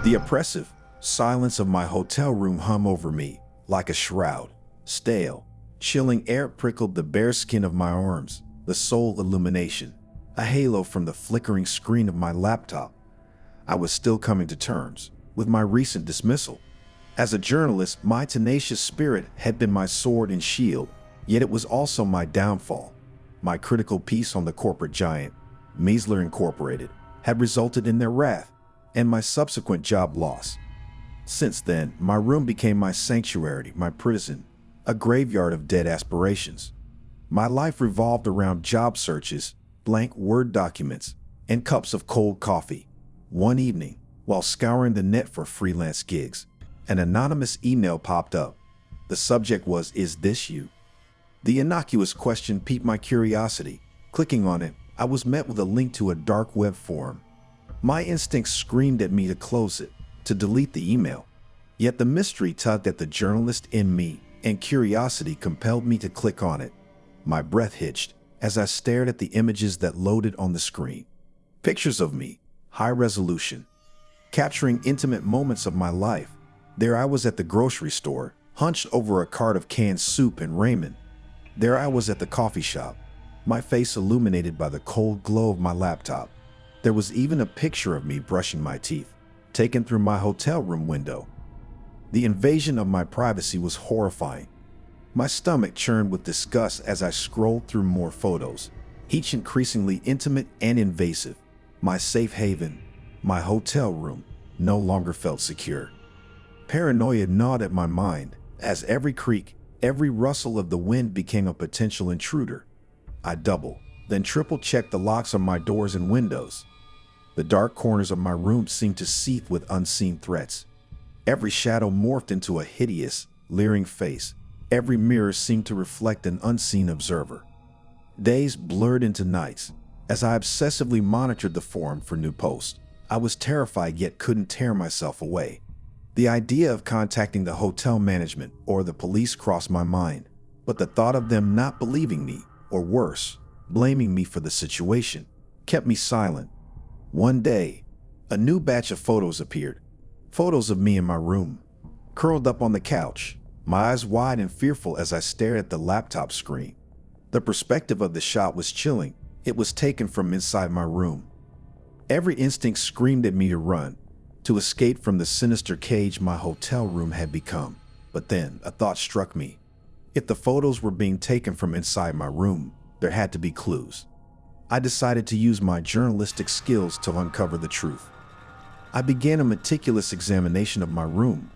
The oppressive silence of my hotel room hung over me like a shroud. Stale, chilling air prickled the bare skin of my arms, the sole illumination, a halo from the flickering screen of my laptop. I was still coming to terms with my recent dismissal. As a journalist, my tenacious spirit had been my sword and shield, yet it was also my downfall. My critical piece on the corporate giant, Meisler Incorporated, had resulted in their wrath and my subsequent job loss. Since then, my room became my sanctuary, my prison, a graveyard of dead aspirations. My life revolved around job searches, blank Word documents, and cups of cold coffee. One evening, while scouring the net for freelance gigs, an anonymous email popped up. The subject was, "Is this you?" The innocuous question piqued my curiosity. Clicking on it, I was met with a link to a dark web forum. My instincts screamed at me to close it, to delete the email. Yet the mystery tugged at the journalist in me, and curiosity compelled me to click on it. My breath hitched as I stared at the images that loaded on the screen. Pictures of me, high resolution, capturing intimate moments of my life. There I was at the grocery store, hunched over a cart of canned soup and ramen. There I was at the coffee shop, my face illuminated by the cold glow of my laptop. There was even a picture of me brushing my teeth, taken through my hotel room window. The invasion of my privacy was horrifying. My stomach churned with disgust as I scrolled through more photos, each increasingly intimate and invasive. My safe haven, my hotel room, no longer felt secure. Paranoia gnawed at my mind as every creak, every rustle of the wind became a potential intruder. I double, then triple-checked the locks on my doors and windows. The dark corners of my room seemed to seethe with unseen threats. Every shadow morphed into a hideous, leering face. Every mirror seemed to reflect an unseen observer. Days blurred into nights. As I obsessively monitored the forum for new posts, I was terrified yet couldn't tear myself away. The idea of contacting the hotel management or the police crossed my mind, but the thought of them not believing me, or worse, blaming me for the situation, kept me silent. One day, a new batch of photos appeared. Photos of me in my room, curled up on the couch, my eyes wide and fearful as I stared at the laptop screen. The perspective of the shot was chilling. It was taken from inside my room. Every instinct screamed at me to run, to escape from the sinister cage my hotel room had become. But then a thought struck me. If the photos were being taken from inside my room, there had to be clues. I decided to use my journalistic skills to uncover the truth. I began a meticulous examination of my room.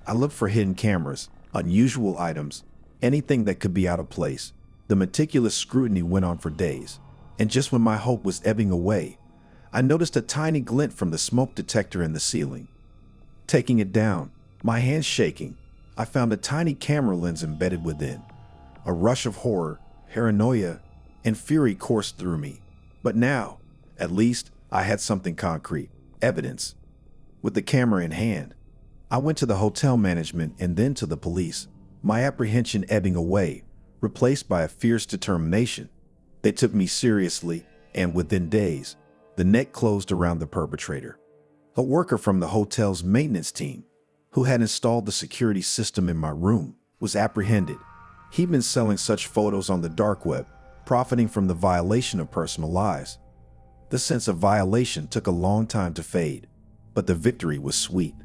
I looked for hidden cameras, unusual items, anything that could be out of place. The meticulous scrutiny went on for days, and just when my hope was ebbing away, I noticed a tiny glint from the smoke detector in the ceiling. Taking it down, my hands shaking, I found a tiny camera lens embedded within. A rush of horror, paranoia, and fury coursed through me. But now, at least, I had something concrete, evidence. With the camera in hand, I went to the hotel management and then to the police, my apprehension ebbing away, replaced by a fierce determination. They took me seriously, and within days, the net closed around the perpetrator. A worker from the hotel's maintenance team, who had installed the security system in my room, was apprehended. He'd been selling such photos on the dark web, profiting from the violation of personal lives. The sense of violation took a long time to fade, but the victory was sweet.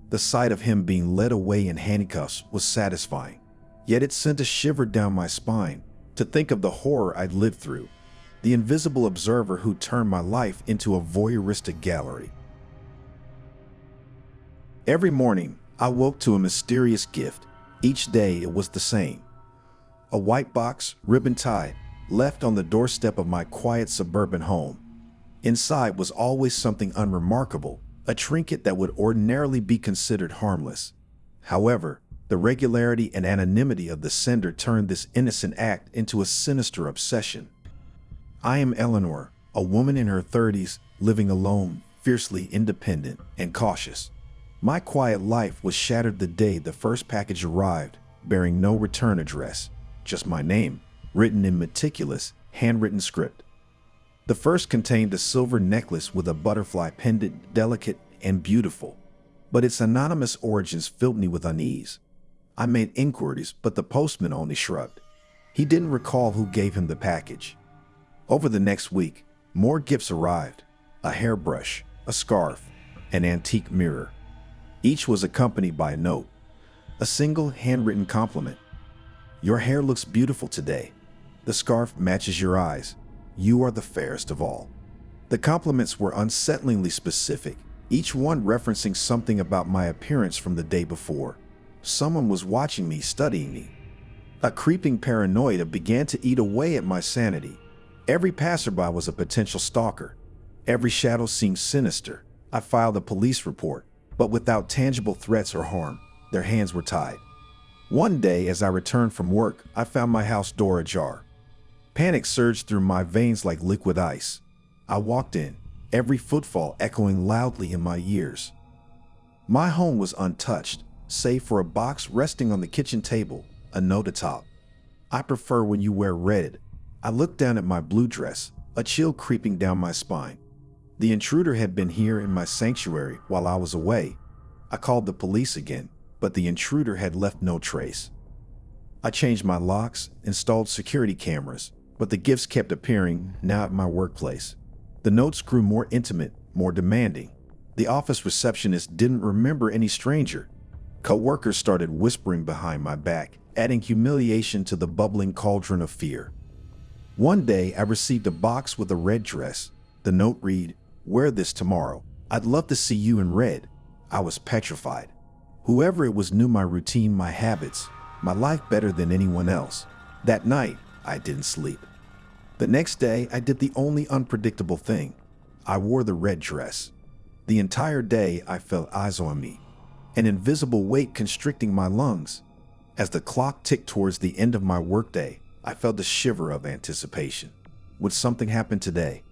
The sight of him being led away in handcuffs was satisfying, yet it sent a shiver down my spine to think of the horror I'd lived through, the invisible observer who turned my life into a voyeuristic gallery. Every morning, I woke to a mysterious gift. Each day it was the same. A white box, ribbon-tied, left on the doorstep of my quiet suburban home. Inside was always something unremarkable, a trinket that would ordinarily be considered harmless. However, the regularity and anonymity of the sender turned this innocent act into a sinister obsession. I am Eleanor, a woman in her 30s, living alone, fiercely independent and cautious. My quiet life was shattered the day the first package arrived, bearing no return address, just my name, written in meticulous, handwritten script. The first contained a silver necklace with a butterfly pendant, delicate and beautiful. but its anonymous origins filled me with unease. I made inquiries, but the postman only shrugged. He didn't recall who gave him the package. Over the next week, more gifts arrived: a hairbrush, a scarf, an antique mirror. Each was accompanied by a note, a single handwritten compliment. "Your hair looks beautiful today. The scarf matches your eyes. You are the fairest of all." The compliments were unsettlingly specific, each one referencing something about my appearance from the day before. Someone was watching me, studying me. A creeping paranoia began to eat away at my sanity. Every passerby was a potential stalker. Every shadow seemed sinister. I filed a police report, but without tangible threats or harm. Their hands were tied. One day, as I returned from work, I found my house door ajar. Panic surged through my veins like liquid ice. I walked in, every footfall echoing loudly in my ears. My home was untouched, save for a box resting on the kitchen table, a note atop. "I prefer when you wear red." I looked down at my blue dress, a chill creeping down my spine. The intruder had been here in my sanctuary while I was away. I called the police again, but the intruder had left no trace. I changed my locks, installed security cameras, but the gifts kept appearing, now at my workplace. The notes grew more intimate, more demanding. The office receptionist didn't remember any stranger. Co-workers started whispering behind my back, adding humiliation to the bubbling cauldron of fear. One day, I received a box with a red dress. The note read, "Wear this tomorrow. I'd love to see you in red." I was petrified. Whoever it was knew my routine, my habits, my life better than anyone else. That night, I didn't sleep. The next day, I did the only unpredictable thing. I wore the red dress. The entire day, I felt eyes on me, an invisible weight constricting my lungs. As the clock ticked towards the end of my workday, I felt a shiver of anticipation. Would something happen today?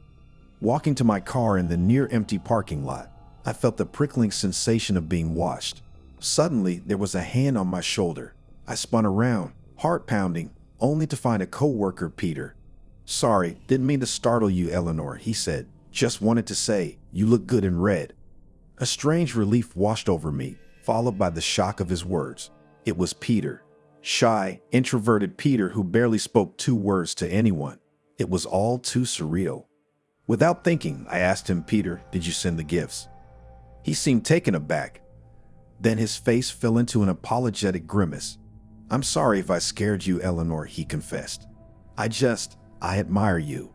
Walking to my car in the near-empty parking lot, I felt the prickling sensation of being watched. Suddenly, there was a hand on my shoulder. I spun around, heart pounding, only to find a co-worker, Peter. "Sorry, didn't mean to startle you, Eleanor," he said. "Just wanted to say, you look good in red." A strange relief washed over me, followed by the shock of his words. It was Peter. Shy, introverted Peter who barely spoke 2 words to anyone. It was all too surreal. Without thinking, I asked him, "Peter, did you send the gifts?" He seemed taken aback. Then his face fell into an apologetic grimace. "I'm sorry if I scared you, Eleanor," he confessed. I admire you."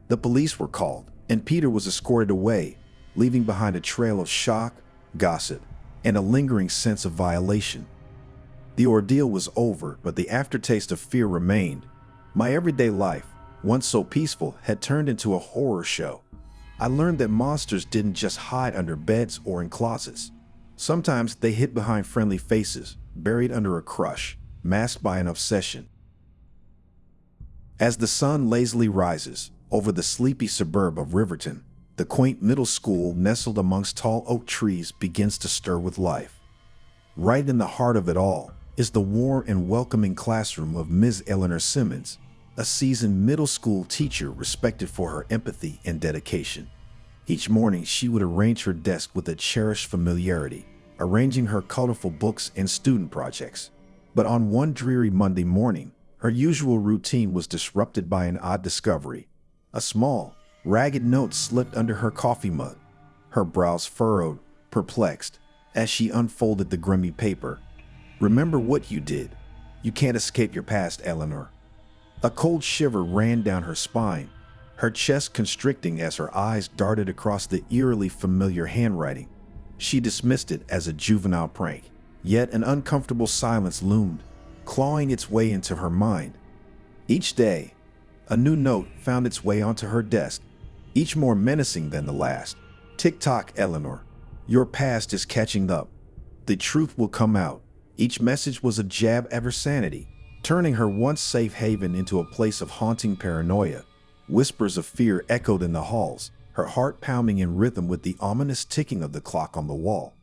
The police were called, and Peter was escorted away, leaving behind a trail of shock, gossip, and a lingering sense of violation. The ordeal was over, but the aftertaste of fear remained. My everyday life, once so peaceful, had turned into a horror show. I learned that monsters didn't just hide under beds or in closets. Sometimes they hid behind friendly faces, buried under a crush, masked by an obsession. As the sun lazily rises over the sleepy suburb of Riverton, the quaint middle school nestled amongst tall oak trees begins to stir with life. Right in the heart of it all is the warm and welcoming classroom of Ms. Eleanor Simmons, a seasoned middle school teacher respected for her empathy and dedication. Each morning, she would arrange her desk with a cherished familiarity, arranging her colorful books and student projects. But on one dreary Monday morning, her usual routine was disrupted by an odd discovery. A small, ragged note slipped under her coffee mug. Her brows furrowed, perplexed, as she unfolded the grimy paper. "Remember what you did. You can't escape your past, Eleanor." A cold shiver ran down her spine, her chest constricting as her eyes darted across the eerily familiar handwriting. She dismissed it as a juvenile prank, yet an uncomfortable silence loomed, clawing its way into her mind. Each day, a new note found its way onto her desk, each more menacing than the last. "Tick-tock, Eleanor. Your past is catching up. The truth will come out." Each message was a jab at her sanity, turning her once safe haven into a place of haunting paranoia. Whispers of fear echoed in the halls, her heart pounding in rhythm with the ominous ticking of the clock on the wall.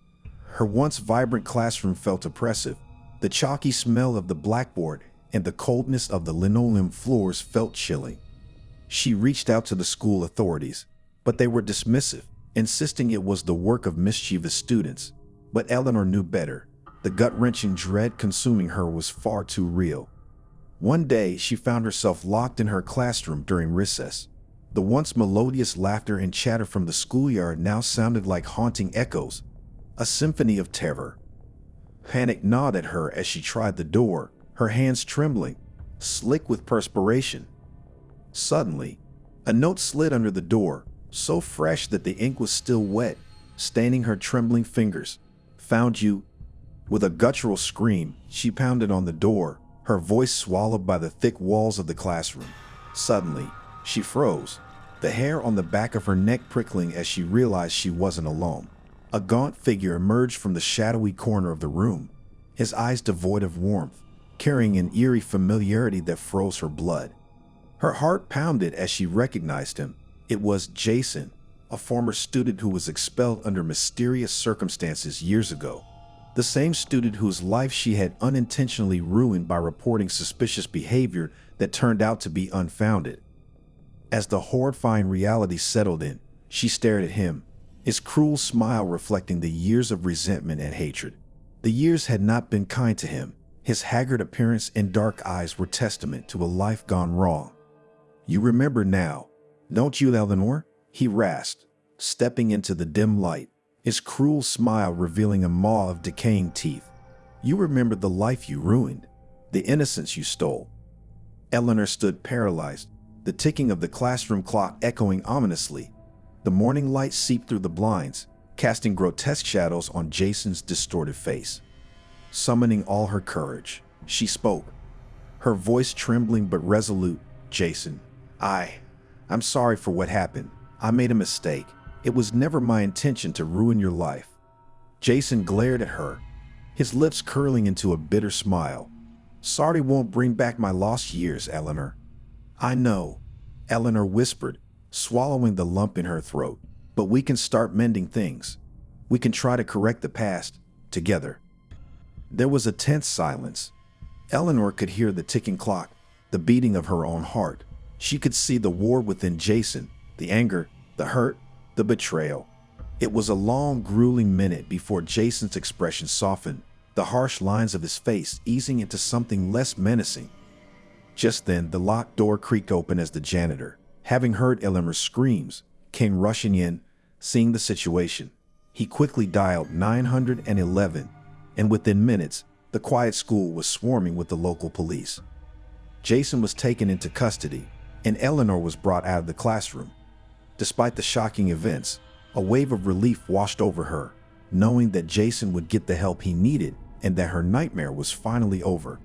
Her once vibrant classroom felt oppressive. The chalky smell of the blackboard and the coldness of the linoleum floors felt chilling. She reached out to the school authorities, but they were dismissive, insisting it was the work of mischievous students. But Eleanor knew better. The gut-wrenching dread consuming her was far too real. One day, she found herself locked in her classroom during recess. The once melodious laughter and chatter from the schoolyard now sounded like haunting echoes, a symphony of terror. Panic gnawed at her as she tried the door, her hands trembling, slick with perspiration. Suddenly, a note slid under the door, so fresh that the ink was still wet, staining her trembling fingers. "Found you." With a guttural scream, she pounded on the door, her voice swallowed by the thick walls of the classroom. Suddenly, she froze, the hair on the back of her neck prickling as she realized she wasn't alone. A gaunt figure emerged from the shadowy corner of the room, his eyes devoid of warmth, carrying an eerie familiarity that froze her blood. Her heart pounded as she recognized him. It was Jason, a former student who was expelled under mysterious circumstances years ago. The same student whose life she had unintentionally ruined by reporting suspicious behavior that turned out to be unfounded. As the horrifying reality settled in, she stared at him, his cruel smile reflecting the years of resentment and hatred. The years had not been kind to him. His haggard appearance and dark eyes were testament to a life gone wrong. "You remember now, don't you, Eleanor?" he rasped, stepping into the dim light, his cruel smile revealing a maw of decaying teeth. "You remember the life you ruined, the innocence you stole." Eleanor stood paralyzed, the ticking of the classroom clock echoing ominously. The morning light seeped through the blinds, casting grotesque shadows on Jason's distorted face. Summoning all her courage, she spoke, her voice trembling but resolute. "Jason, I'm sorry for what happened. I made a mistake. It was never my intention to ruin your life." Jason glared at her, his lips curling into a bitter smile. "Sorry won't bring back my lost years, Eleanor." "I know," Eleanor whispered, swallowing the lump in her throat. "But we can start mending things. We can try to correct the past, together." There was a tense silence. Eleanor could hear the ticking clock, the beating of her own heart. She could see the war within Jason, the anger, the hurt, the betrayal. It was a long, grueling minute before Jason's expression softened, the harsh lines of his face easing into something less menacing. Just then, the locked door creaked open as the janitor, having heard Eleanor's screams, came rushing in. Seeing the situation, he quickly dialed 911, and within minutes, the quiet school was swarming with the local police. Jason was taken into custody, and Eleanor was brought out of the classroom. Despite the shocking events, a wave of relief washed over her, knowing that Jason would get the help he needed and that her nightmare was finally over.